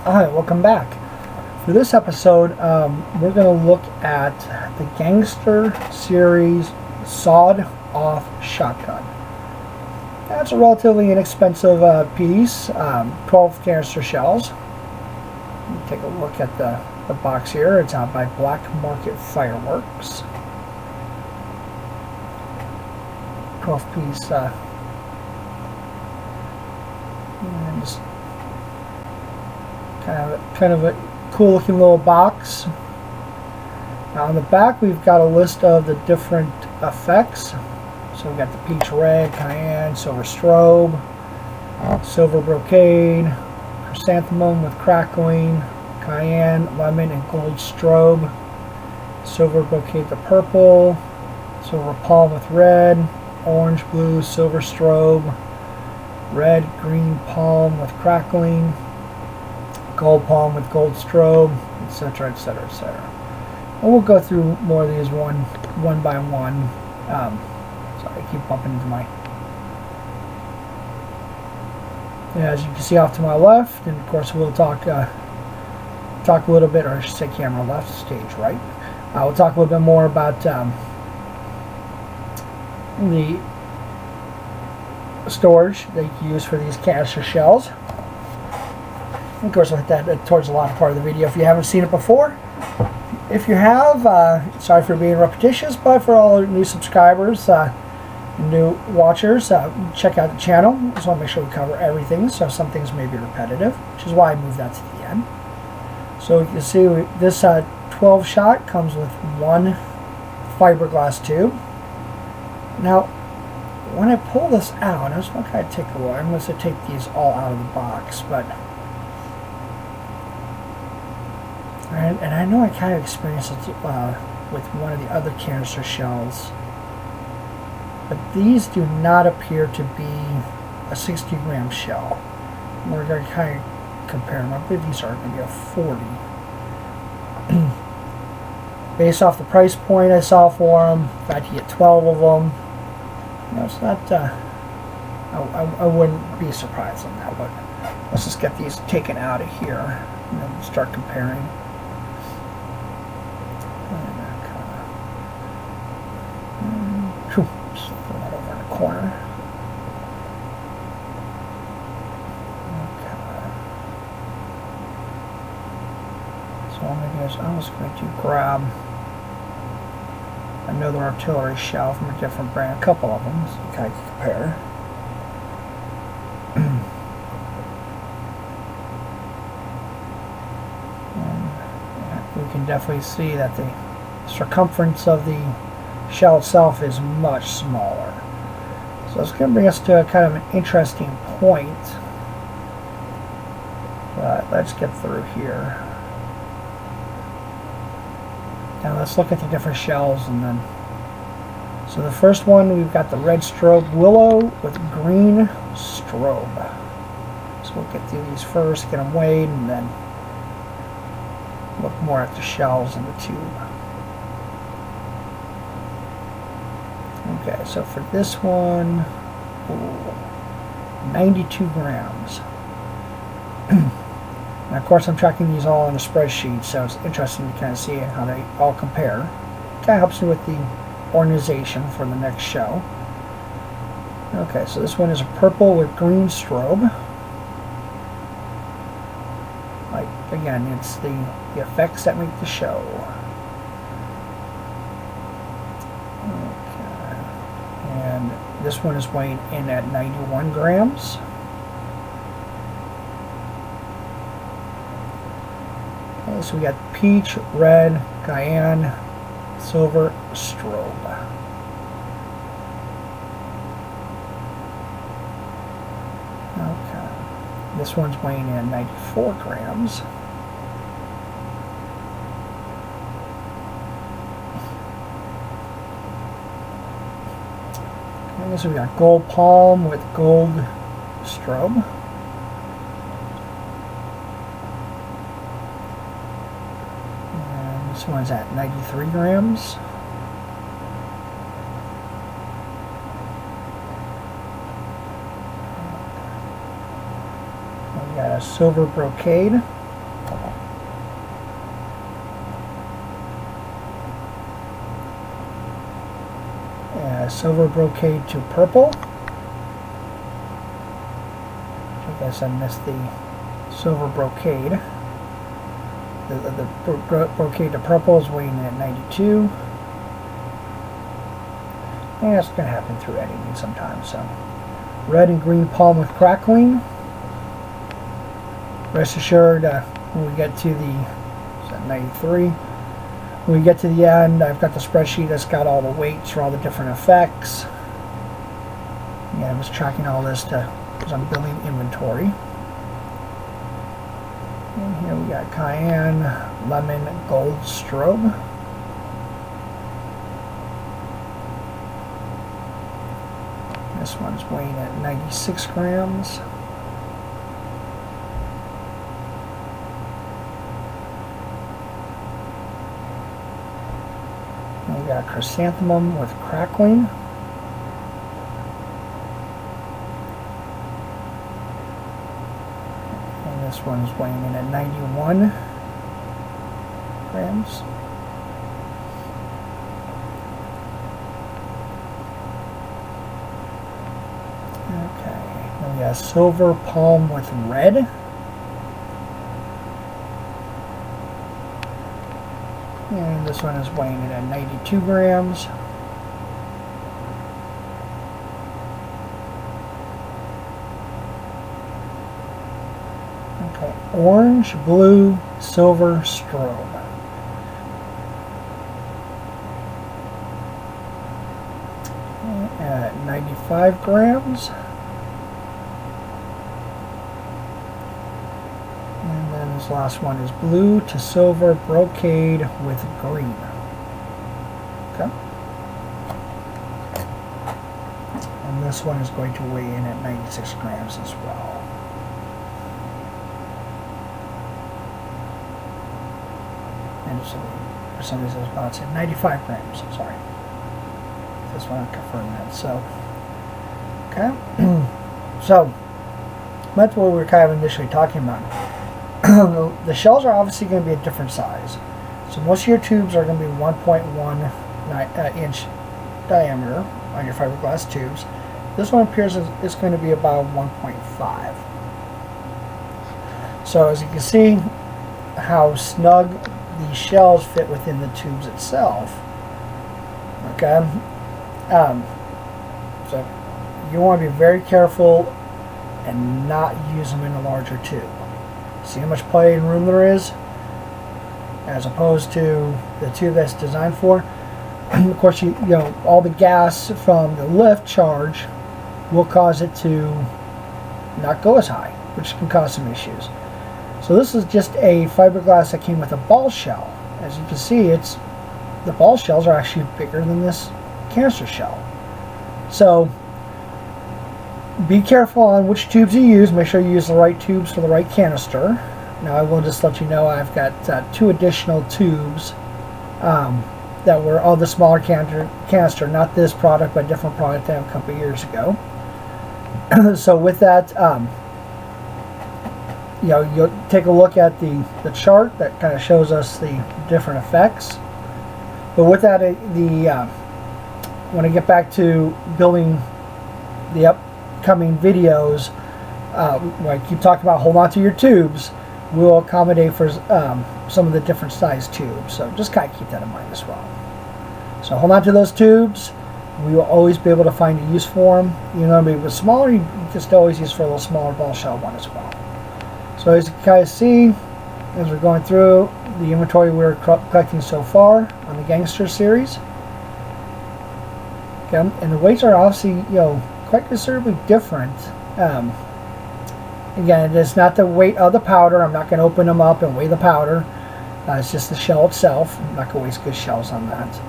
Alright, welcome back. For this episode, we're going to look at the Canister series sawed-off shotgun. That's a relatively inexpensive piece, 12 canister shells. Take a look at the box here. It's out by Black Market Fireworks. 12-piece, and just kind of a cool looking little box. Now on the back we've got a list of the different effects. So we've got the peach red, cayenne, silver strobe, silver brocade, chrysanthemum with crackling, cayenne, lemon, and gold strobe, silver brocade the purple, silver palm with red, orange, blue, silver strobe, red, green palm with crackling, gold palm with gold strobe, etc., etc., etc. And we'll go through more of these one by one. Sorry, I keep bumping into my... Yeah, as you can see off to my left, and of course we'll talk a little bit, or I should say camera left, stage right. We'll talk a little bit more about the storage that you can use for these canister shells. Of course, I'll hit that towards the latter part of the video if you haven't seen it before. If you have, sorry for being repetitious, but for all new subscribers, new watchers, check out the channel. Just want to make sure we cover everything, so some things may be repetitive, which is why I moved that to the end. So you can see this 12 shot comes with one fiberglass tube. Now, when I pull this out, I just want to kind of take a look. I'm going to take these all out of the box, but and I know I kind of experienced it with one of the other canister shells, but these do not appear to be a 60-gram shell. We're going to kind of compare them. I believe these are going to be a 40. Based off the price point I saw for them, in fact you get 12 of them. You know, it's not, I wouldn't be surprised on that, but let's just get these taken out of here and then start comparing. Just throw that over in the corner. Okay. So what I'm going to do is I'm just going to grab another artillery shell from a different brand, a couple of them, so you kind of compare. And we can definitely see that the circumference of the shell itself is much smaller. So it's going to bring us to a kind of an interesting point. But let's get through here. Now let's look at the different shells, and then so the first one we've got the red strobe willow with green strobe. So we'll get through these first, get them weighed, and then look more at the shells in the tube. Okay, so for this one, 92 grams. And of course I'm tracking these all in a spreadsheet, so it's interesting to kind of see how they all compare. Kind of helps me with the organization for the next show. Okay, so this one is a purple with green strobe. Like, again, it's the effects that make the show. Okay. And this one is weighing in at 91 grams. Okay, so we got peach, red, cayenne, silver strobe. Okay, this one's weighing in 94 grams. Okay, so we got gold palm with gold strobe. This one's at 93 grams. We got a silver brocade. silver brocade to purple. I guess I missed the silver brocade. The brocade to purple is weighing in at 92. And that's going to happen through editing sometimes. So, red and green palm with crackling. Rest assured, when we get to the 93, when we get to the end, I've got the spreadsheet that's got all the weights for all the different effects. Yeah, I was tracking all this because I'm building inventory. And here we got cayenne, lemon, gold strobe. This one's weighing at 96 grams. And we got chrysanthemum with crackling. This one is weighing in at 91 grams. Okay, then we got silver palm with red. And this one is weighing in at 92 grams. Orange, blue, silver strobe. At 95 grams. And then this last one is blue to silver brocade with green. Okay. And this one is going to weigh in at 96 grams as well. For some reason, it's at 95 grams. Sorry. Just want to confirm that. So, okay. So, that's what we were kind of initially talking about. The shells are obviously going to be a different size. So, most of your tubes are going to be 1.1 inch diameter on your fiberglass tubes. This one appears as it's going to be about 1.5. So, as you can see, how snug these shells fit within the tubes itself. Okay, so you want to be very careful and not use them in a larger tube. See how much play and room there is, as opposed to the tube that's designed for. Of course, you know all the gas from the lift charge will cause it to not go as high, which can cause some issues. So this is just a fiberglass that came with a ball shell. As you can see, the ball shells are actually bigger than this canister shell. So be careful on which tubes you use. Make sure you use the right tubes for the right canister. Now I will just let you know I've got 2 additional tubes that were all the smaller canister, not this product, but a different product I have a couple of years ago. So with that, you know, you'll take a look at the chart that kind of shows us the different effects. But with that, when I get back to building the upcoming videos, when I keep talking about hold on to your tubes, we'll accommodate for some of the different size tubes. So just kind of keep that in mind as well. So hold on to those tubes. We will always be able to find a use for them. You know, maybe with smaller, you just always use for a little smaller ball shell one as well. So as you guys see, as we're going through the inventory we're collecting so far on the Gangster series, okay, and the weights are obviously, you know, quite considerably different. Again, it is not the weight of the powder. I'm not going to open them up and weigh the powder. It's just the shell itself. I'm not going to waste good shells on that.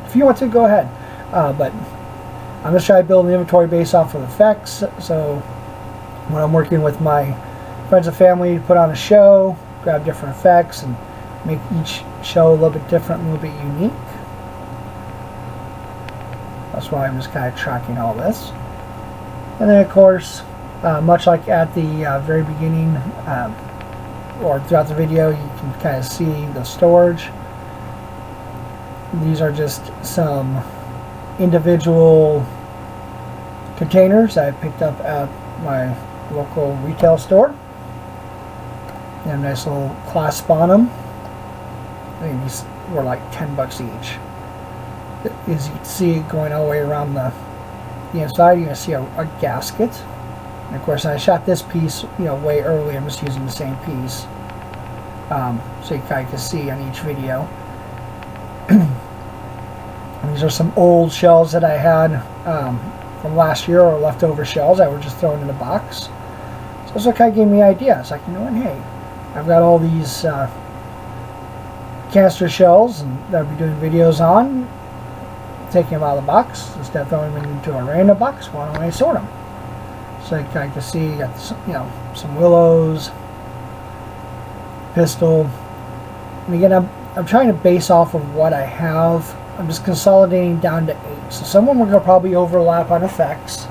If you want to, go ahead. But I'm going to try to build an inventory based off of effects. So when I'm working with my friends and family to put on a show, grab different effects and make each show a little bit different, a little bit unique. That's why I'm just kind of tracking all this. And then of course, much like at the very beginning or throughout the video, you can kind of see the storage. These are just some individual containers I picked up at my local retail store. They have a nice little clasp on them. I think these were like $10 each. As you can see, going all the way around the inside, you're going to see a gasket. And of course, I shot this piece, way early. I'm just using the same piece, so you kind of can see on each video. These are some old shells that I had from last year, or leftover shells that were just thrown in the box. So this kind of gave me ideas. Like, hey, I've got all these canister shells and that I'll be doing videos on. Taking them out of the box instead of throwing them into a random box. Why don't I sort them? So you kind of can see, you got some willows, pistol. And again, I'm trying to base off of what I have. I'm just consolidating down to 8. So some of them are going to probably overlap on effects.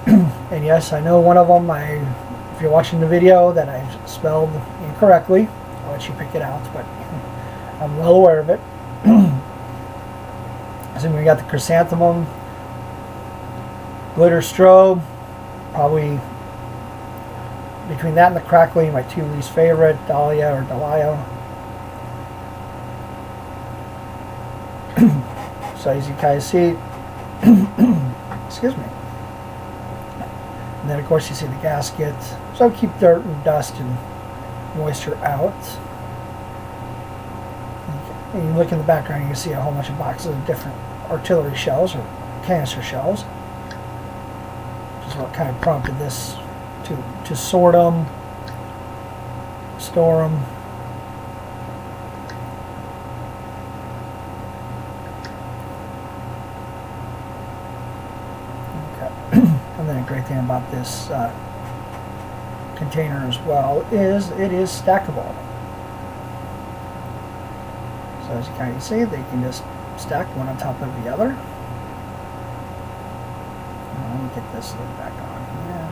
And yes, I know one of them, if you're watching the video, that I spelled incorrectly. I'll let you pick it out, but I'm well aware of it. So we got the chrysanthemum, glitter strobe, probably between that and the crackly, my 2 least favorite, Dahlia or Dahlia. So as you guys see, excuse me. And then of course you see the gasket. So keep dirt and dust and moisture out. And you look in the background, you can see a whole bunch of boxes of different artillery shells or canister shells. Which is what kind of prompted this to sort them, store them. And then a great thing about this container as well is it is stackable. So as you kind of see, they can just stack one on top of the other. Let me get this lid back on here.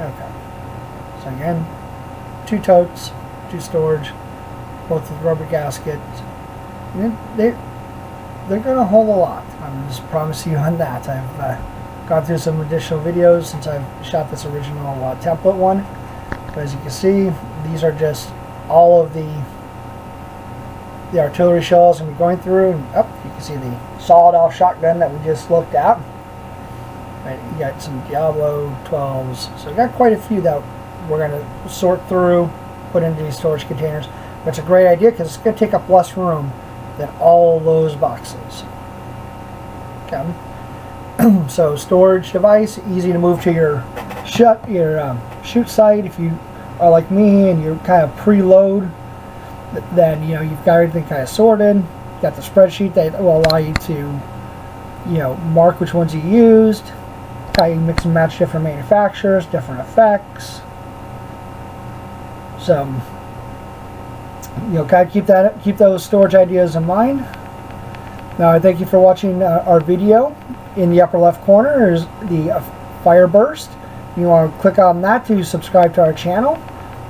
Okay. So again, 2 totes, 2 storage, both with rubber gasket. They're going to hold a lot. I'm just promising you on that. I've gone through some additional videos since I've shot this original template one. But as you can see, these are just all of the artillery shells I'm going to be going through. And you can see the sawed-off shotgun that we just looked at. Right, you got some Diablo 12s. So we got quite a few that we're going to sort through, put into these storage containers. But it's a great idea because it's going to take up less room than all those boxes. Okay. So storage device, easy to move to your shoot site. If you are like me and you're kind of preload, then you've got everything kind of sorted. You've got the spreadsheet that will allow you to mark which ones you used. How you mix and match different manufacturers, different effects. So kind of keep those storage ideas in mind. Now I thank you for watching our video. In the upper left corner is the fire burst. You want to click on that to subscribe to our channel.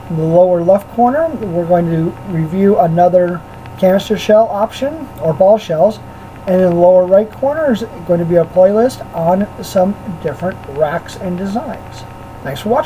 In the lower left corner, we're going to review another canister shell option or ball shells. And in the lower right corner is going to be a playlist on some different racks and designs. Thanks for watching.